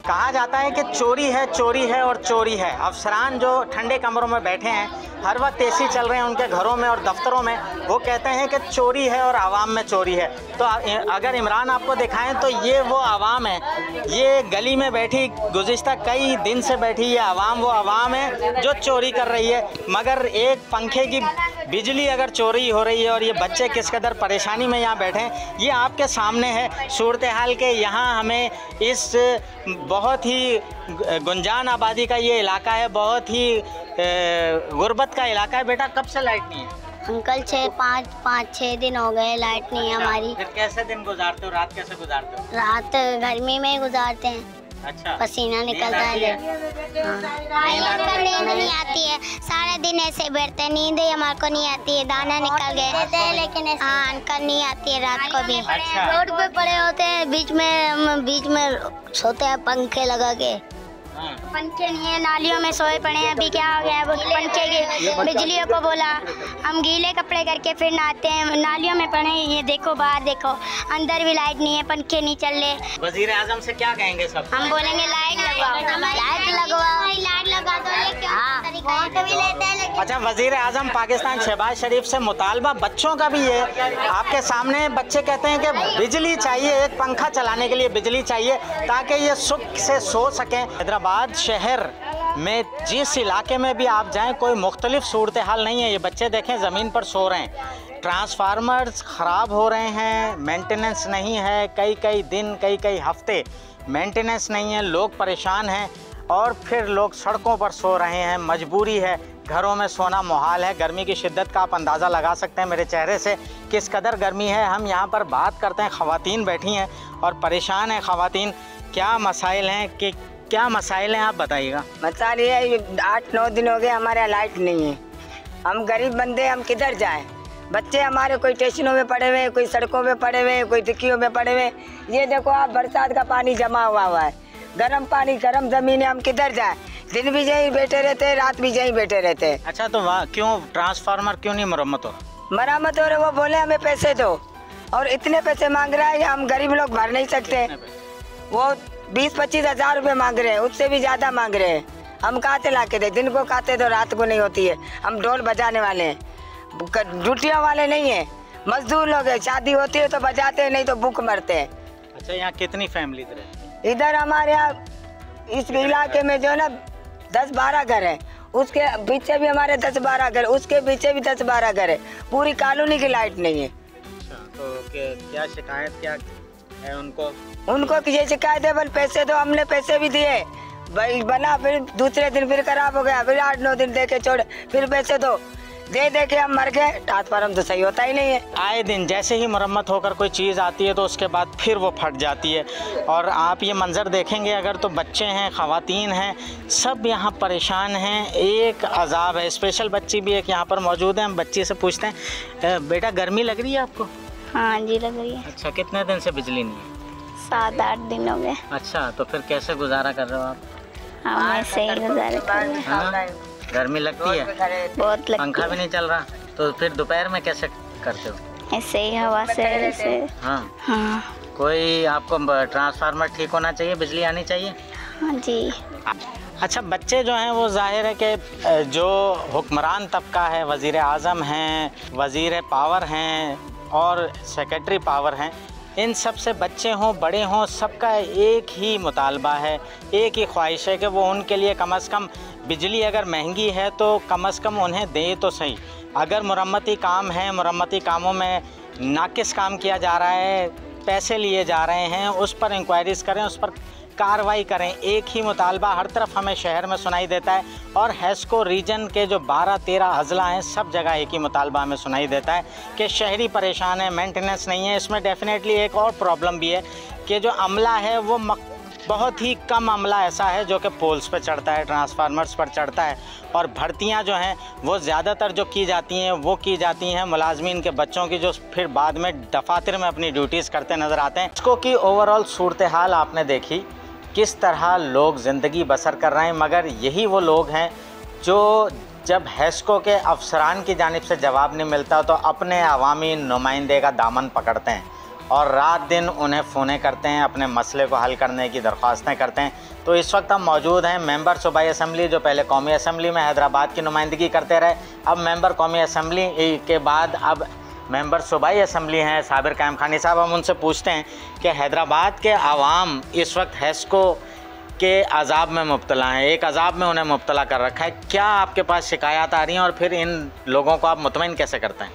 कहा जाता है कि चोरी है और चोरी है। अफसरान जो ठंडे कमरों में बैठे हैं, हर वक्त एसी चल रहे हैं उनके घरों में और दफ्तरों में, वो कहते हैं कि चोरी है और आवाम में चोरी है। तो अगर इमरान आपको दिखाएं तो ये वो आवाम है, ये गली में बैठी गुज़िश्ता कई दिन से बैठी ये आवाम वो आवाम है जो चोरी कर रही है। मगर एक पंखे की बिजली अगर चोरी हो रही है और ये बच्चे किस कदर परेशानी में यहाँ बैठे हैं, ये आपके सामने है सूरत हाल के। यहाँ हमें इस बहुत ही गुंजान आबादी का ये इलाका है, बहुत ही गुर्बत का इलाका है। बेटा कब से लाइट नहीं है? अंकल 5-6 दिन हो गए लाइट नहीं है हमारी। फिर कैसे दिन गुजारते हो, रात कैसे गुजारते हो? रात गर्मी में गुजारते हैं। अच्छा, पसीना निकलता है। नींद नहीं आती है, सारा दिन ऐसे बैठते हैं, नींद ही हमारे को नहीं आती है। दाना निकल गए लेकिन हाँ अंकल नहीं आती है रात को भी। रोड पे पड़े होते हैं, बीच में सोते हैं पंखे लगा के। पंखे नहीं है, नालियों में सोए पड़े हैं। अभी क्या हो गया है, वो पंखे की बिजलियों को बोला, हम गीले कपड़े करके फिर नहाते हैं, नालियों में पड़े हैं। ये देखो बाहर देखो, अंदर भी लाइट नहीं है, पंखे नहीं चल रहे। वजीर आजम से क्या कहेंगे सब? हम बोलेंगे लाइट लगवाओ, लाइट लगा दो। अच्छा, वजीर आजम पाकिस्तान शहबाज शरीफ से मुतालबा बच्चों का भी है आपके सामने। बच्चे कहते हैं कि बिजली चाहिए, एक पंखा चलाने के लिए बिजली चाहिए ताकि ये सुख से सो सकें। हैदराबाद शहर में जिस इलाके में भी आप जाएं कोई मुख्तलिफ सूरत हाल नहीं है। ये बच्चे देखें ज़मीन पर सो रहे हैं, ट्रांसफार्मर्स ख़राब हो रहे हैं, मेंटेनेंस नहीं है, कई दिन कई हफ्ते मेंटेनेंस नहीं है, लोग परेशान हैं और फिर लोग सड़कों पर सो रहे हैं। मजबूरी है, घरों में सोना मुहाल है। गर्मी की शिद्दत का आप अंदाज़ा लगा सकते हैं मेरे चेहरे से किस कदर गर्मी है। हम यहाँ पर बात करते हैं, ख़वातीन बैठी हैं और परेशान हैं। ख़वातीन, क्या मसाइल हैं क्या मसाइल हैं आप बताइएगा। मसाइल ये 8-9 दिन हो गए हमारे यहाँ लाइट नहीं है। हम गरीब बंदे, हम किधर जाएं? बच्चे हमारे कोई स्टेशनों में पड़े हुए, कोई सड़कों में पड़े हुए, कोई दिक्कियों में पड़े हुए। ये देखो आप, बरसात का पानी जमा हुआ है, गर्म पानी, गर्म ज़मीन है, हम किधर जाएं? दिन भी यहीं बैठे रहते हैं, रात भी यहीं बैठे रहते हैं। अच्छा, तो वहाँ क्यों ट्रांसफार्मर क्यों नहीं मरम्मत हो? मरम्मत हो रहे, वो बोले हमें पैसे दो और इतने पैसे मांग रहा है, हम गरीब लोग भर नहीं सकते। वो 20-25 हज़ार रुपये मांग रहे हैं, उससे भी ज़्यादा मांग रहे हैं। हम कहाँ से ला के दे? दिन को खाते तो रात को नहीं होती है। हम ढोल बजाने वाले हैं, ड्यूटियों वाले नहीं हैं, मजदूर लोग हैं। शादी होती है तो बजाते हैं, नहीं तो भूख मरते हैं। अच्छा, यहाँ कितनी फैमिली रहती? इधर हमारे यहाँ इस इलाके में जो है ना 10-12 घर है, उसके पीछे भी हमारे 10-12 घर, उसके पीछे भी 10-12 घर है। पूरी कॉलोनी की लाइट नहीं है। अच्छा, तो क्या शिकायत क्या है उनको ये शिकायत है, बल पैसे दो। हमने पैसे भी दिए, भाई बना, फिर दूसरे दिन फिर खराब हो गया, फिर 8-9 दिन दे के छोड़े, फिर पैसे दो, दे के हम मर गए। ट्रांसफार्मर तो सही होता ही नहीं है। आए दिन जैसे ही मरम्मत होकर कोई चीज़ आती है तो उसके बाद फिर वो फट जाती है। और आप ये मंज़र देखेंगे अगर तो बच्चे हैं, ख़वातीन हैं, सब यहाँ परेशान हैं। एक अजाब है। स्पेशल बच्ची भी एक यहाँ पर मौजूद है। हम बच्ची से पूछते हैं, बेटा गर्मी लग रही है आपको? हाँ जी लग रही है। अच्छा, कितने दिन से बिजली नहीं है? 7-8 दिन हो गए। अच्छा, तो फिर कैसे गुजारा कर रहे हो आप? हाँ ऐसे ही गुजारा कर रहे हैं। गर्मी लगती है? बहुत लगती है। पंखा भी नहीं चल रहा, तो फिर दोपहर में कैसे करते हो? ऐसे ही हवा से ऐसे। हाँ। कोई आपको ट्रांसफार्मर ठीक होना चाहिए, बिजली आनी चाहिए। हाँ जी। अच्छा, बच्चे जो हैं वो जाहिर है कि जो हुक्मरान तबका है, वज़ीर आज़म हैं, वज़ीर पावर हैं और सेक्रेटरी पावर हैं, इन सब से बच्चे हों बड़े हों, सबका एक ही मुतालबा है, एक ही ख्वाहिश है कि वो उनके लिए कम अज़ कम बिजली अगर महंगी है तो कम अज़ कम उन्हें दें तो सही। अगर मरम्मती काम है, मरम्मती कामों में नाकिस काम किया जा रहा है, पैसे लिए जा रहे हैं, उस पर इंक्वायरीज़ करें, उस पर कार्रवाई करें। एक ही मुतालबा हर तरफ हमें शहर में सुनाई देता है और हैस्को रीजन के जो 12-13 अज़ला हैं, सब जगह एक ही मुतालबा हमें सुनाई देता है कि शहरी परेशान है, मेंटेनेंस नहीं है। इसमें डेफिनेटली एक और प्रॉब्लम भी है कि जो अमला है वो बहुत ही कम अमला ऐसा है जो कि पोल्स पर चढ़ता है, ट्रांसफार्मर्स पर चढ़ता है, और भर्तियां जो हैं वो ज़्यादातर जो की जाती हैं वो की जाती हैं मुलाजमीन के बच्चों की, जो फिर बाद में दफातर में अपनी ड्यूटीज़ करते नज़र आते हैं। इसको की ओवरऑल सूरत हाल आपने देखी, किस तरह लोग ज़िंदगी बसर कर रहे हैं। मगर यही वो लोग हैं जो जब हैस्को के अफसरान की जानिब से जवाब नहीं मिलता तो अपने अवामी नुमाइंदे का दामन पकड़ते हैं और रात दिन उन्हें फ़ोने करते हैं, अपने मसले को हल करने की दरख्वास्तें करते हैं। तो इस वक्त हम मौजूद हैं मेंबर सूबाई असम्बली, जो पहले कौमी असम्बली में हैदराबाद की नुमाइंदगी करते रहे, अब मेंबर कौमी असम्बली के बाद अब मेंबर सूबाई असम्बली हैं साबिर कायम खानी साहब। हम उनसे पूछते हैं कि हैदराबाद के आवाम इस वक्त हेस्को के अजाब में मुब्तला हैं, एक अजाब में उन्हें मुब्तला कर रखा है। क्या आपके पास शिकायत आ रही हैं और फिर इन लोगों को आप मुतमईन कैसे करते हैं?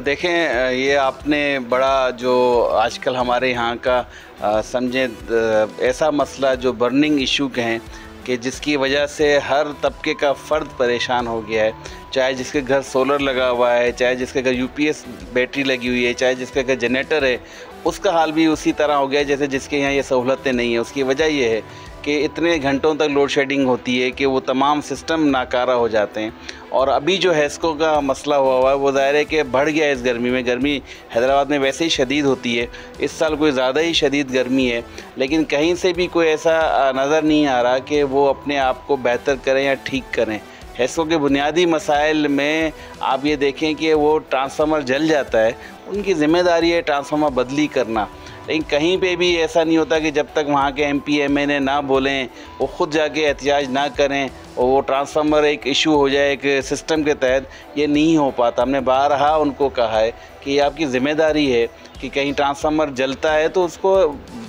देखें, ये आपने बड़ा जो आजकल हमारे यहाँ का समझें ऐसा मसला जो बर्निंग इशू के हैं कि जिसकी वजह से हर तबके का फ़र्द परेशान हो गया है, चाहे जिसके घर सोलर लगा हुआ है, चाहे जिसके घर यूपीएस बैटरी लगी हुई है, चाहे जिसके घर जनरेटर है, उसका हाल भी उसी तरह हो गया है जैसे जिसके यहाँ ये सहूलतें नहीं हैं। उसकी वजह ये है कि इतने घंटों तक लोड शेडिंग होती है कि वो तमाम सिस्टम नाकारा हो जाते हैं। और अभी जो हेस्को का मसला हुआ है वो ज़ाहिर है कि बढ़ गया है इस गर्मी में। गर्मी हैदराबाद में वैसे ही शदीद होती है, इस साल कोई ज़्यादा ही शदीद गर्मी है, लेकिन कहीं से भी कोई ऐसा नज़र नहीं आ रहा कि वो अपने आप को बेहतर करें या ठीक करें। हेस्को के बुनियादी मसाइल में आप ये देखें कि वो ट्रांसफार्मर जल जाता है, उनकी ज़िम्मेदारी है ट्रांसफार्मर बदली करना, लेकिन कहीं पे भी ऐसा नहीं होता कि जब तक वहाँ के एमपी एमएनए ना बोलें, वो ख़ुद जाके एहतिजाज ना करें और वो ट्रांसफार्मर एक इशू हो जाए एक सिस्टम के तहत, ये नहीं हो पाता। हमने बारहा उनको कहा है कि ये आपकी ज़िम्मेदारी है कि कहीं ट्रांसफार्मर जलता है तो उसको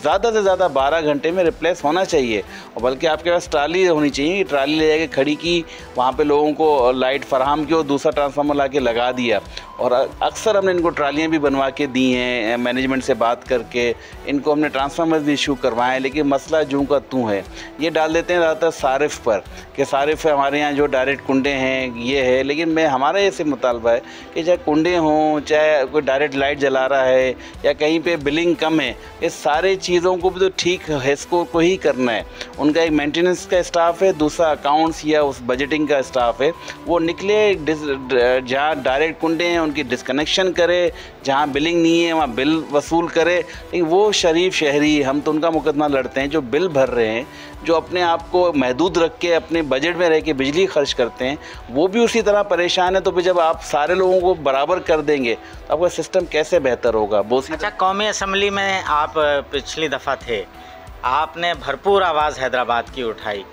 ज़्यादा से ज़्यादा 12 घंटे में रिप्लेस होना चाहिए, और बल्कि आपके पास ट्राली होनी चाहिए, ट्राली ले जाके खड़ी की, वहाँ पे लोगों को लाइट फराहम की और दूसरा ट्रांसफार्मर ला के लगा दिया। और अक्सर हमने इनको ट्रालियाँ भी बनवा के दी हैं, मैनेजमेंट से बात करके इनको हमने ट्रांसफार्मर भी इशू करवाएं, लेकिन मसला जूँ का तूँ है। ये डाल देते हैं ज़्यादातर सारिफ पर कि सारिफ हमारे यहाँ जो डायरेक्ट कुंडे हैं ये है, लेकिन मैं हमारा ऐसे मुतालबा है कि चाहे कुंडे हों, चाहे कोई डायरेक्ट लाइट जला रहा है या कहीं पे बिलिंग कम है, इस सारे चीज़ों को भी तो ठीक हेस्को को ही करना है। उनका एक मेंटेनेंस का स्टाफ है, दूसरा अकाउंट्स या उस बजटिंग का स्टाफ है, वो निकले जहाँ डायरेक्ट कुंडे हैं उनकी डिस्कनेक्शन करे, जहाँ बिलिंग नहीं है वहाँ बिल वसूल करे। लेकिन वो शरीफ शहरी, हम तो उनका मुकदमा लड़ते हैं जो बिल भर रहे हैं, जो अपने आप को महदूद रख के अपने बजट में रह के बिजली खर्च करते हैं, वो भी उसी तरह परेशान है। तो फिर जब आप सारे लोगों को बराबर कर देंगे तो आपका सिस्टम कैसे बेहतर होगा? अच्छा, कौमी असम्बली में आप पिछली दफ़ा थे, आपने भरपूर आवाज़ हैदराबाद की उठाई,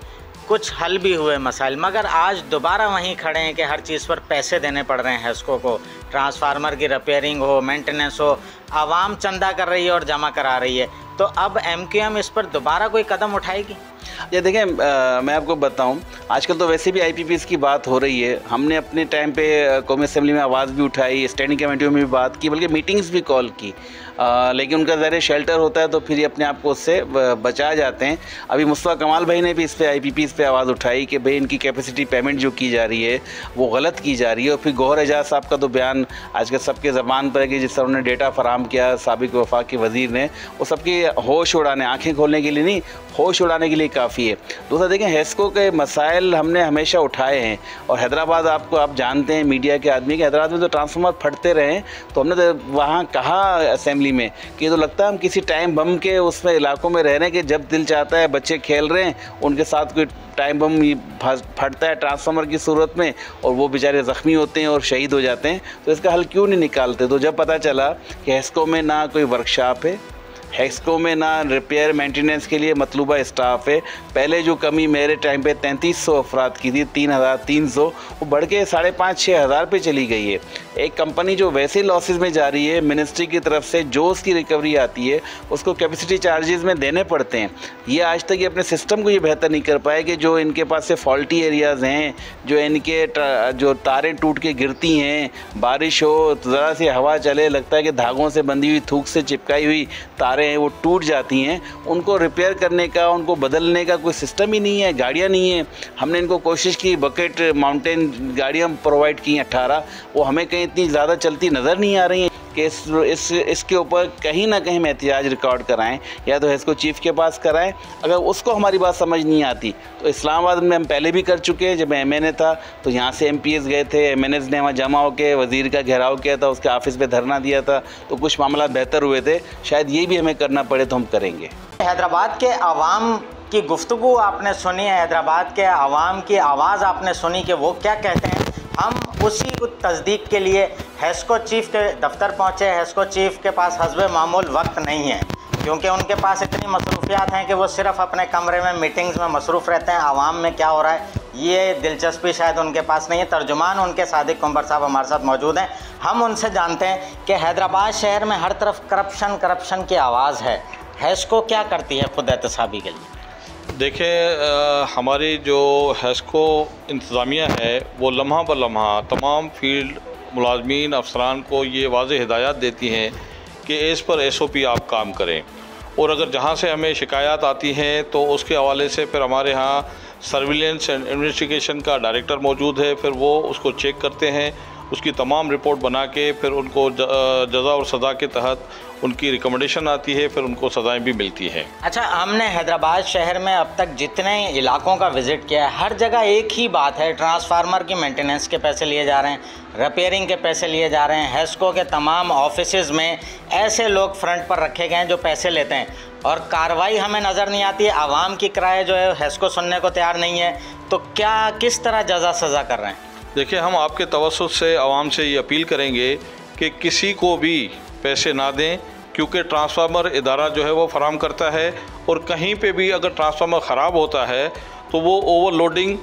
कुछ हल भी हुए मसाइल, मगर आज दोबारा वहीं खड़े हैं कि हर चीज़ पर पैसे देने पड़ रहे हैं हेस्को को। ट्रांसफार्मर की रिपेयरिंग हो, मेंटेनेंस हो, आवाम चंदा कर रही है और जमा करा रही है। तो अब एमक्यूएम इस पर दोबारा कोई कदम उठाएगी? ये देखें, मैं आपको बताऊं, आजकल तो वैसे भी आईपीपीएस की बात हो रही है। हमने अपने टाइम पे कौमी असेंबली में आवाज़ भी उठाई, स्टैंडिंग कमेटियों में भी बात की, बल्कि मीटिंग्स भी कॉल की, लेकिन उनका ज़रिए शेल्टर होता है तो फिर ये अपने आप को उससे बचा जाते हैं। अभी मुस्तफ़ा कमाल भाई ने भी इस पर आईपीपीएस पे आवाज़ उठाई कि भाई इनकी कैपेसिटी पेमेंट जो की जा रही है वो गलत की जा रही है। और फिर गौहर एजाज साहब का तो बयान आजकल सबके ज़बान पर है कि जिस तरह उन्होंने डेटा फराहम किया साबिक वफाकी वज़ीर ने, वो सबकी होश उड़ाने, आँखें खोलने के लिए नहीं, होश उड़ाने के लिए काफ़ी है। दूसरा देखें, हेस्को के मसाइल हमने हमेशा उठाए हैं, और हैदराबाद आप जानते हैं मीडिया के आदमी कि हैदराबाद में तो ट्रांसफार्मर फटते रहे, तो हमने तो वहाँ कहा असेंबली में कि ये तो लगता है हम किसी टाइम बम के उसमें इलाकों में रह रहे हैं कि जब दिल चाहता है बच्चे खेल रहे हैं, उनके साथ कोई टाइम बम फटता है ट्रांसफार्मर की सूरत में और वो बेचारे ज़ख्मी होते हैं और शहीद हो जाते हैं। तो इसका हल क्यों नहीं निकालते? तो जब पता चला कि हेस्को में ना कोई वर्कशॉप है, हेस्को में ना रिपेयर मेंटेनेंस के लिए मतलूबा स्टाफ है, पहले जो कमी मेरे टाइम पे 3300 अफराद की थी, 3300, वो बढ़ के 5,500-6 हज़ार पे चली गई है। एक कंपनी जो वैसे लॉसेस में जा रही है, मिनिस्ट्री की तरफ से जो उसकी रिकवरी आती है उसको कैपेसिटी चार्जेस में देने पड़ते हैं। ये आज तक ये अपने सिस्टम को ये बेहतर नहीं कर पाए कि जो इनके पास से फॉल्टी एरियाज़ हैं, जो इनके जो तारें टूट के गिरती हैं, बारिश हो तो ज़रा सी हवा चले, लगता है कि धागों से बंधी हुई, थूक से चिपकाई हुई तारें हैं वो टूट जाती हैं, उनको रिपेयर करने का, उनको बदलने का कोई सिस्टम ही नहीं है, गाड़ियाँ नहीं है। हमने इनको कोशिश की, बकेट माउंटेन गाड़ियाँ प्रोवाइड की 18, वो हमें कहीं इतनी ज़्यादा चलती नज़र नहीं आ रही हैं कि इसके ऊपर कहीं ना कहीं में एहतिजाज रिकॉर्ड कराएं, या तो इसको चीफ़ के पास कराएं। अगर उसको हमारी बात समझ नहीं आती तो इस्लामाबाद में हम पहले भी कर चुके हैं। जब एमएनए था तो यहाँ से एमपीएस गए थे, एमएनएस ने वहाँ जमा होकर वज़ीर का घेराव किया था, उसके ऑफिस पे धरना दिया था, तो कुछ मामला बेहतर हुए थे। शायद ये भी हमें करना पड़े तो हम करेंगे। हैदराबाद के आवाम की गुफ्तगू आपने सुनी है, हैदराबाद के आवाम की आवाज़ आपने सुनी कि वो क्या कहते हैं। हम उसी तस्दीक के लिए हेस्को चीफ के दफ्तर पहुँचे। हेस्को चीफ के पास हस्बे मामूल वक्त नहीं है, क्योंकि उनके पास इतनी मसरूफियात हैं कि वो सिर्फ़ अपने कमरे में मीटिंग्स में मसरूफ़ रहते हैं। आवाम में क्या हो रहा है ये दिलचस्पी शायद उनके पास नहीं है। तर्जुमान उनके सादिक कुंबर साहब हमारे साथ मौजूद हैं। हम उनसे जानते हैं कि हैदराबाद शहर में हर तरफ करप्शन की आवाज़ है। हेस्को क्या करती है खुद एहतसाबी के लिए? देखिए, हमारी जो हेस्को इंतज़ामिया है वो लम्हा ब लम्हा तमाम फील्ड मुलाजमीन अफसरान को ये वाज़ेह हिदायत देती हैं कि इस पर SOP आप काम करें, और अगर जहाँ से हमें शिकायत आती हैं तो उसके हवाले से फिर हमारे यहाँ सर्विलेंस एंड इन्वेस्टिगेशन का डायरेक्टर मौजूद है। फिर वो उसको चेक करते हैं, उसकी तमाम रिपोर्ट बना के फिर उनको जज़ा और सज़ा के तहत उनकी रिकमेंडेशन आती है, फिर उनको सज़ाएं भी मिलती हैं। अच्छा, हमने हैदराबाद शहर में अब तक जितने इलाकों का विज़िट किया है, हर जगह एक ही बात है, ट्रांसफार्मर की मेंटेनेंस के पैसे लिए जा रहे हैं, रिपेयरिंग के पैसे लिए जा रहे हैं। हेस्को के तमाम ऑफिसेज़ में ऐसे लोग फ्रंट पर रखे गए हैं जो पैसे लेते हैं, और कार्रवाई हमें नज़र नहीं आती है। आवाम की किराए जो है हेस्को सुनने को तैयार नहीं है। तो क्या किस तरह जज़ा सज़ा कर रहे हैं? देखिए, हम आपके तवस्सुत से आवाम से ये अपील करेंगे कि किसी को भी पैसे ना दें, क्योंकि ट्रांसफार्मर इदारा जो है वो फराम करता है, और कहीं पे भी अगर ट्रांसफार्मर ख़राब होता है तो वो ओवरलोडिंग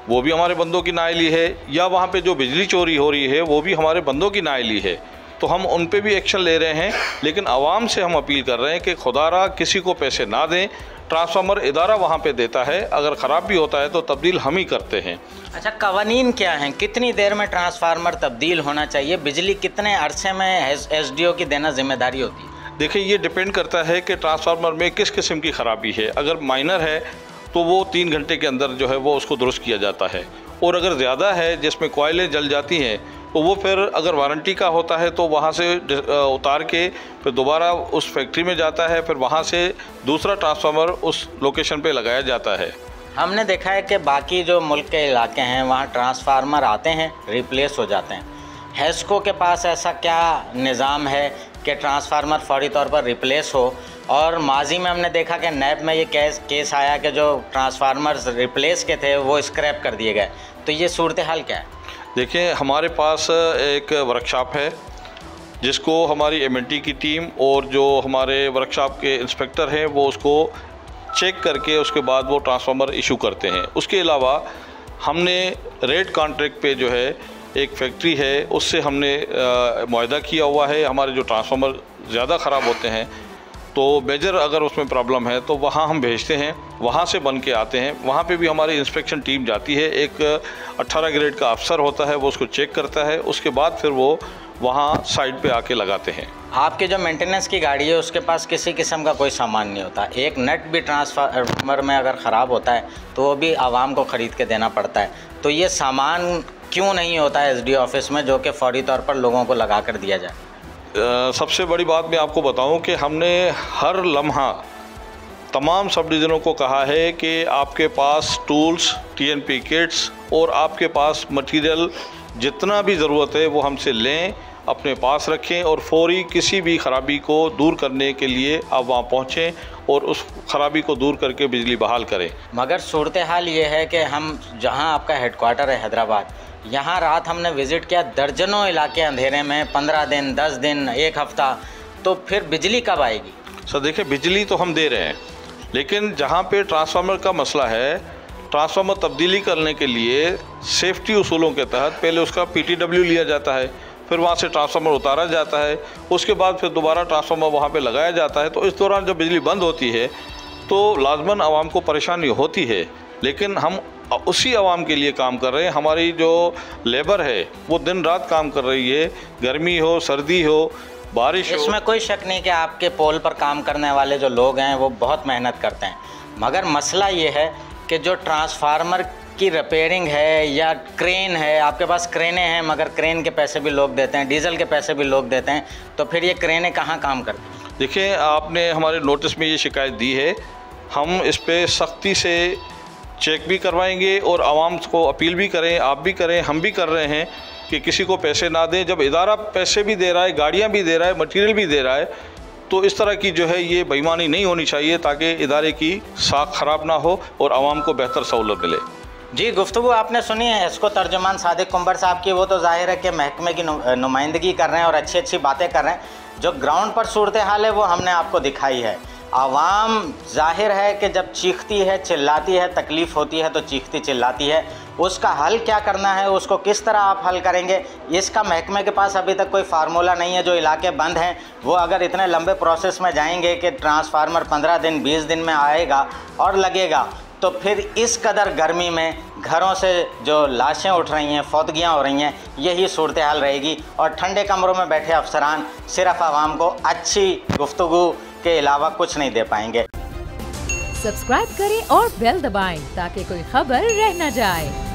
वो भी हमारे बंदों की नाअहली है, या वहाँ पे जो बिजली चोरी हो रही है वो भी हमारे बंदों की नाअहली है। तो हम उन पे भी एक्शन ले रहे हैं, लेकिन आवाम से हम अपील कर रहे हैं कि खुदारा किसी को पैसे ना दें। ट्रांसफार्मर इदारा वहाँ पे देता है, अगर ख़राब भी होता है तो तब्दील हम ही करते हैं। अच्छा, कवानीन क्या हैं? कितनी देर में ट्रांसफार्मर तब्दील होना चाहिए? बिजली कितने अरसे में SDO की देना जिम्मेदारी होती है? देखिए, ये डिपेंड करता है कि ट्रांसफार्मर में किस किस्म की ख़राबी है। अगर माइनर है तो वो 3 घंटे के अंदर जो है वो उसको दुरुस्त किया जाता है, और अगर ज़्यादा है जिसमें कॉयलें जल जाती हैं तो वो फिर अगर वारंटी का होता है तो वहाँ से उतार के फिर दोबारा उस फैक्ट्री में जाता है, फिर वहाँ से दूसरा ट्रांसफार्मर उस लोकेशन पे लगाया जाता है। हमने देखा है कि बाकी जो मुल्क के इलाके हैं वहाँ ट्रांसफार्मर आते हैं, रिप्लेस हो जाते हैं। हेस्को के पास ऐसा क्या निज़ाम है कि ट्रांसफार्मर फौरी तौर पर रिप्लेस हो? और माजी में हमने देखा कि नैब में ये केस आया कि जो ट्रांसफार्मर्स रिप्लेस के थे वो स्क्रैप कर दिए गए। तो ये सूरत हाल क्या है? देखिए, हमारे पास एक वर्कशॉप है जिसको हमारी MNT की टीम और जो हमारे वर्कशॉप के इंस्पेक्टर हैं वो उसको चेक करके उसके बाद वो ट्रांसफार्मर इशू करते हैं। उसके अलावा हमने रेट कॉन्ट्रैक्ट पे जो है एक फैक्ट्री है उससे हमने मुआहदा किया हुआ है। हमारे जो ट्रांसफार्मर ज़्यादा ख़राब होते हैं तो मेजर अगर उसमें प्रॉब्लम है तो वहाँ हम भेजते हैं, वहाँ से बन के आते हैं। वहाँ पे भी हमारी इंस्पेक्शन टीम जाती है, एक 18 ग्रेड का अफसर होता है वो उसको चेक करता है, उसके बाद फिर वो वहाँ साइड पे आके लगाते हैं। आपके जो मेंटेनेंस की गाड़ी है उसके पास किसी किस्म का कोई सामान नहीं होता। एक नट भी ट्रांसफार्मर में अगर ख़राब होता है तो वो भी आवाम को ख़रीद के देना पड़ता है। तो ये सामान क्यों नहीं होता है SDO ऑफिस में जो कि फौरी तौर पर लोगों को लगा कर दिया जाए? सबसे बड़ी बात मैं आपको बताऊं कि हमने हर लम्हा तमाम सब डिवीज़नों को कहा है कि आपके पास टूल्स, TNP किट्स और आपके पास मटेरियल जितना भी ज़रूरत है वो हमसे लें, अपने पास रखें, और फौरी किसी भी ख़राबी को दूर करने के लिए आप वहाँ पहुँचें और उस ख़राबी को दूर करके बिजली बहाल करें। मगर सूरत हाल ये है कि हम जहाँ आपका हेडक्वार्टर है हैदराबाद, यहाँ रात हमने विज़िट किया, दर्जनों इलाके अंधेरे में, 15 दिन, 10 दिन, 1 हफ़्ता। तो फिर बिजली कब आएगी? सर देखिए, बिजली तो हम दे रहे हैं, लेकिन जहाँ पे ट्रांसफार्मर का मसला है, ट्रांसफार्मर तब्दीली करने के लिए सेफ्टी उसूलों के तहत पहले उसका PTW लिया जाता है, फिर वहाँ से ट्रांसफार्मर उतारा जाता है, उसके बाद फिर दोबारा ट्रांसफार्मर वहाँ पे लगाया जाता है। तो इस दौरान जब बिजली बंद होती है तो लाजमन आवाम को परेशानी होती है, लेकिन हम उसी आवाम के लिए काम कर रहे हैं। हमारी जो लेबर है वो दिन रात काम कर रही है, गर्मी हो, सर्दी हो, बारिश हो। इसमें कोई शक नहीं कि आपके पोल पर काम करने वाले जो लोग हैं वो बहुत मेहनत करते हैं, मगर मसला ये है कि जो ट्रांसफार्मर की रिपेयरिंग है या क्रेन है, आपके पास क्रेनें हैं मगर क्रेन के पैसे भी लोग देते हैं, डीजल के पैसे भी लोग देते हैं, तो फिर ये क्रेनें कहाँ काम करती हैं? देखिए, आपने हमारे नोटिस में ये शिकायत दी है, हम इस पर सख्ती से चेक भी करवाएंगे और आवाम को अपील भी करें, आप भी करें, हम भी कर रहे हैं कि किसी को पैसे ना दें। जब इदारा पैसे भी दे रहा है, गाड़ियाँ भी दे रहा है, मटीरियल भी दे रहा है, तो इस तरह की जो है ये बेईमानी नहीं होनी चाहिए, ताकि इदारे की साख ख़राब ना हो और आवाम को बेहतर सहूलत मिले। जी, गुफ्तगू आपने सुनी है इसको तर्जुमान सादिक कुंबर साहब की। वो तो जाहिर है कि महकमे की नुमाइंदगी कर रहे हैं और अच्छी अच्छी बातें कर रहे हैं। जो ग्राउंड पर सूरत हाल है वो हमने आपको दिखाई है। आवाम जाहिर है कि जब चीखती है, चिल्लाती है, तकलीफ़ होती है तो चीखती चिल्लाती है। उसका हल क्या करना है, उसको किस तरह आप हल करेंगे, इसका महकमे के पास अभी तक कोई फार्मूला नहीं है। जो इलाके बंद हैं वो अगर इतने लंबे प्रोसेस में जाएंगे कि ट्रांसफार्मर 15 दिन 20 दिन में आएगा और लगेगा, तो फिर इस कदर गर्मी में घरों से जो लाशें उठ रही हैं, फौतगियाँ हो रही हैं, यही सूरत हाल रहेगी। और ठंडे कमरों में बैठे अफसरान सिर्फ आवाम को अच्छी गुफ्तगू के अलावा कुछ नहीं दे पाएंगे। सब्सक्राइब करें और बेल दबाएं ताकि कोई खबर रह न जाए।